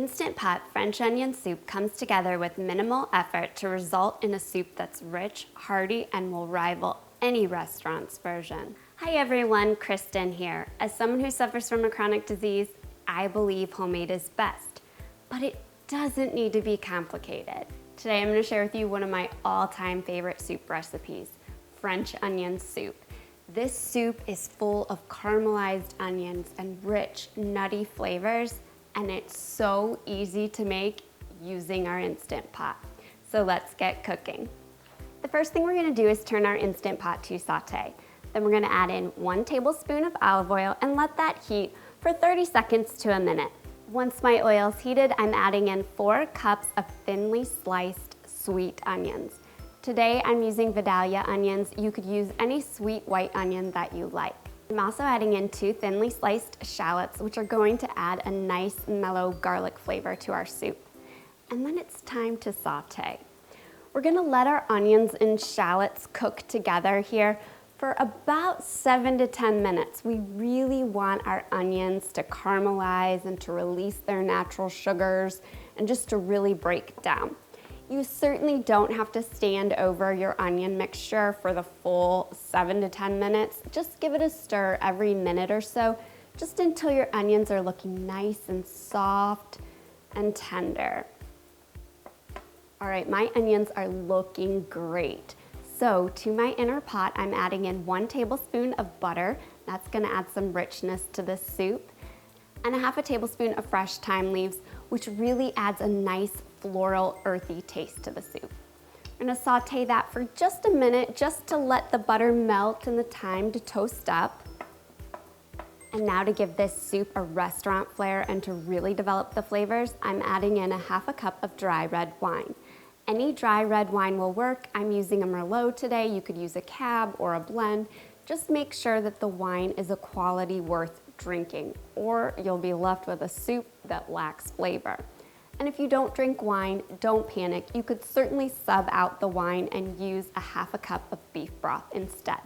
Instant Pot French onion soup comes together with minimal effort to result in a soup that's rich, hearty, and will rival any restaurant's version. Hi everyone, Kristen here. As someone who suffers from a chronic disease, I believe homemade is best, but it doesn't need to be complicated. Today I'm going to share with you one of my all-time favorite soup recipes, French onion soup. This soup is full of caramelized onions and rich, nutty flavors, and it's so easy to make using our Instant Pot. So let's get cooking. The first thing we're gonna do is turn our Instant Pot to saute. Then we're gonna add in 1 tablespoon of olive oil and let that heat for 30 seconds to a minute. Once my oil's heated, I'm adding in 4 cups of thinly sliced sweet onions. Today I'm using Vidalia onions. You could use any sweet white onion that you like. I'm also adding in 2 thinly sliced shallots, which are going to add a nice mellow garlic flavor to our soup. And then it's time to saute. We're gonna let our onions and shallots cook together here for about 7 to 10 minutes. We really want our onions to caramelize and to release their natural sugars and just to really break down. You certainly don't have to stand over your onion mixture for the full 7 to 10 minutes. Just give it a stir every minute or so, just until your onions are looking nice and soft and tender. All right, my onions are looking great. So to my inner pot, I'm adding in 1 tablespoon of butter. That's gonna add some richness to the soup. And a 1/2 tablespoon of fresh thyme leaves, which really adds a nice floral, earthy taste to the soup. I'm gonna saute that for just a minute, just to let the butter melt and the thyme to toast up. And now to give this soup a restaurant flair and to really develop the flavors, I'm adding in a 1/2 cup of dry red wine. Any dry red wine will work. I'm using a Merlot today. You could use a Cab or a blend. Just make sure that the wine is a quality worth drinking, or you'll be left with a soup that lacks flavor. And if you don't drink wine, don't panic. You could certainly sub out the wine and use a 1/2 cup of beef broth instead.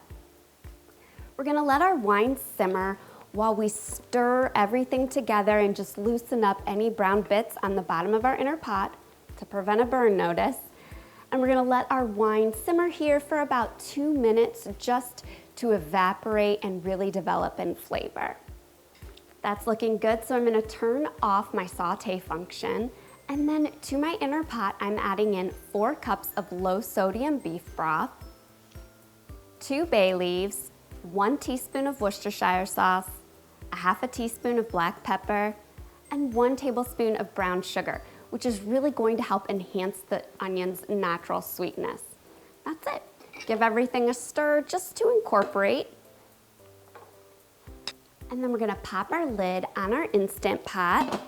We're gonna let our wine simmer while we stir everything together and just loosen up any brown bits on the bottom of our inner pot to prevent a burn notice. And we're gonna let our wine simmer here for about 2 minutes just to evaporate and really develop in flavor. That's looking good, so I'm gonna turn off my saute function. And then to my inner pot, I'm adding in 4 cups of low sodium beef broth, 2 bay leaves, 1 teaspoon of Worcestershire sauce, a 1/2 teaspoon of black pepper, and 1 tablespoon of brown sugar, which is really going to help enhance the onion's natural sweetness. That's it. Give everything a stir just to incorporate. And then we're gonna pop our lid on our Instant Pot.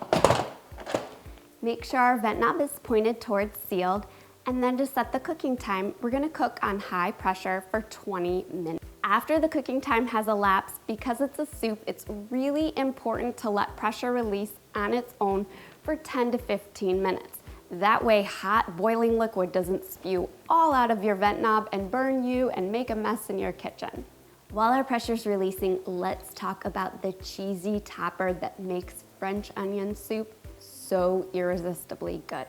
Make sure our vent knob is pointed towards sealed. And then to set the cooking time, we're gonna cook on high pressure for 20 minutes. After the cooking time has elapsed, because it's a soup, it's really important to let pressure release on its own for 10 to 15 minutes. That way, hot boiling liquid doesn't spew all out of your vent knob and burn you and make a mess in your kitchen. While our pressure's releasing, let's talk about the cheesy topper that makes French onion soup so irresistibly good.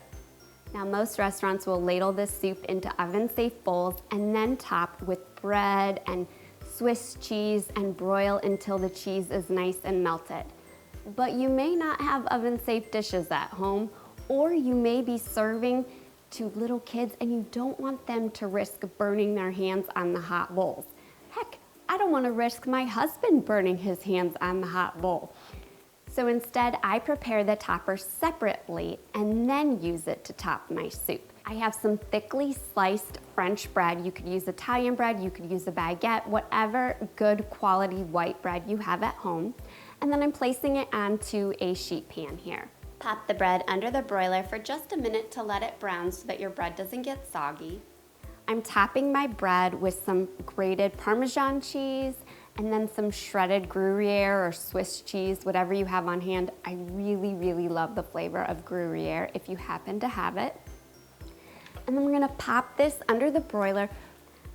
Now, most restaurants will ladle this soup into oven-safe bowls and then top with bread and Swiss cheese and broil until the cheese is nice and melted. But you may not have oven-safe dishes at home, or you may be serving to little kids and you don't want them to risk burning their hands on the hot bowls. Heck, I don't want to risk my husband burning his hands on the hot bowl. So instead, I prepare the topper separately and then use it to top my soup. I have some thickly sliced French bread. You could use Italian bread, you could use a baguette, whatever good quality white bread you have at home. And then I'm placing it onto a sheet pan here. Pop the bread under the broiler for just a minute to let it brown so that your bread doesn't get soggy. I'm topping my bread with some grated Parmesan cheese and then some shredded Gruyere or Swiss cheese, whatever you have on hand. I really, really love the flavor of Gruyere if you happen to have it. And then we're gonna pop this under the broiler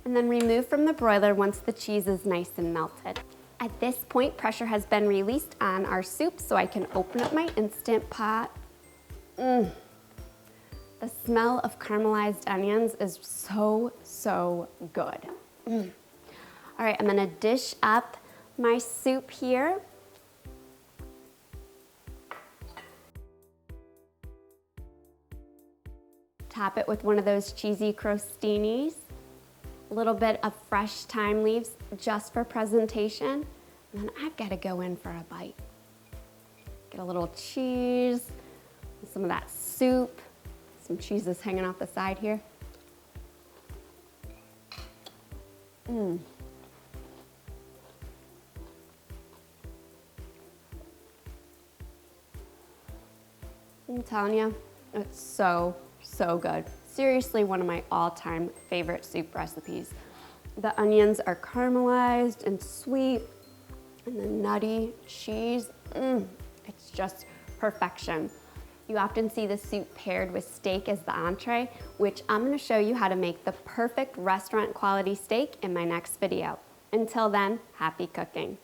and then remove from the broiler once the cheese is nice and melted. At this point, pressure has been released on our soup, so I can open up my Instant Pot The smell of caramelized onions is so, so good. All right, I'm gonna dish up my soup here. Top it with one of those cheesy crostinis. A little bit of fresh thyme leaves just for presentation. And then I've gotta go in for a bite. Get a little cheese, some of that soup. Some cheese is hanging off the side here. I'm telling you, it's so, so good. Seriously, one of my all-time favorite soup recipes. The onions are caramelized and sweet, and the nutty cheese, it's just perfection. You often see the soup paired with steak as the entree, which I'm gonna show you how to make the perfect restaurant quality steak in my next video. Until then, happy cooking.